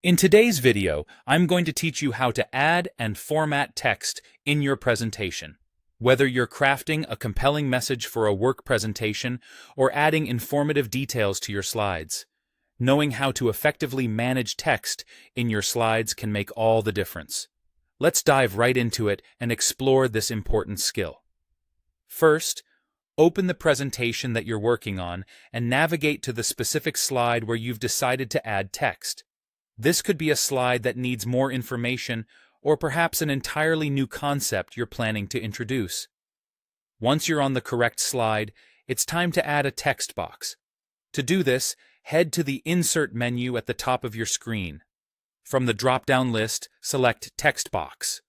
In today's video, I'm going to teach you how to add and format text in your presentation. Whether you're crafting a compelling message for a work presentation or adding informative details to your slides, knowing how to effectively manage text in your slides can make all the difference. Let's dive right into it and explore this important skill. First, open the presentation that you're working on and navigate to the specific slide where you've decided to add text. This could be a slide that needs more information or perhaps an entirely new concept you're planning to introduce. Once you're on the correct slide, it's time to add a text box. To do this, head to the Insert menu at the top of your screen. From the drop-down list, select Text Box.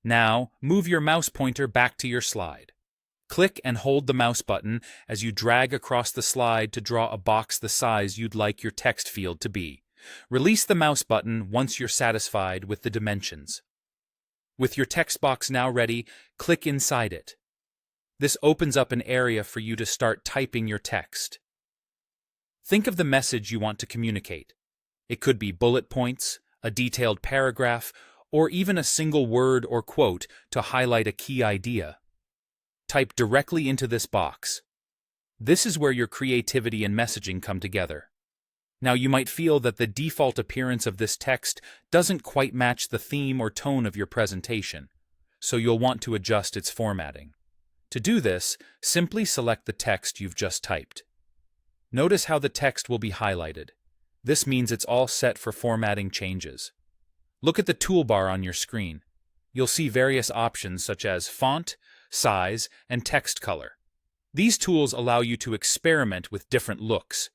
Now, move your mouse pointer back to your slide. Click and hold the mouse button as you drag across the slide to draw a box the size you'd like your text field to be. Release the mouse button once you're satisfied with the dimensions. With your text box now ready, click inside it. This opens up an area for you to start typing your text. Think of the message you want to communicate. It could be bullet points, a detailed paragraph, or even a single word or quote to highlight a key idea. Type directly into this box. This is where your creativity and messaging come together. Now, you might feel that the default appearance of this text doesn't quite match the theme or tone of your presentation, so you'll want to adjust its formatting. To do this, simply select the text you've just typed. Notice how the text will be highlighted. This means it's all set for formatting changes. Look at the toolbar on your screen. You'll see various options such as font, size, and text color. These tools allow you to experiment with different looks.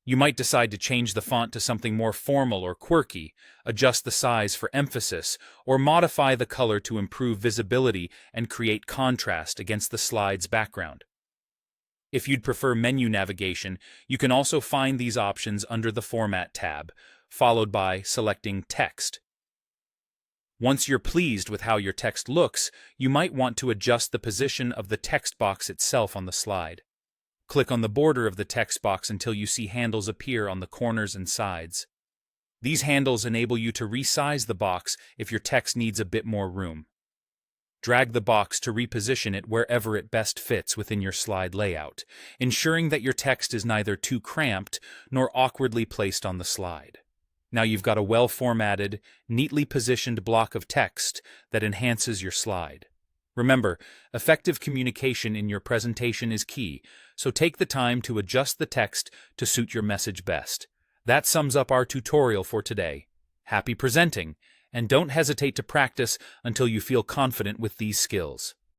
You might decide to change the font to something more formal or quirky, adjust the size for emphasis, or modify the color to improve visibility and create contrast against the slide's background. If you'd prefer menu navigation, you can also find these options under the Format tab, followed by selecting Text. Once you're pleased with how your text looks, you might want to adjust the position of the text box itself on the slide. Click on the border of the text box until you see handles appear on the corners and sides. These handles enable you to resize the box if your text needs a bit more room. Drag the box to reposition it wherever it best fits within your slide layout, ensuring that your text is neither too cramped nor awkwardly placed on the slide. Now you've got a well-formatted, neatly positioned block of text that enhances your slide. Remember, effective communication in your presentation is key, so take the time to adjust the text to suit your message best. That sums up our tutorial for today. Happy presenting, and don't hesitate to practice until you feel confident with these skills.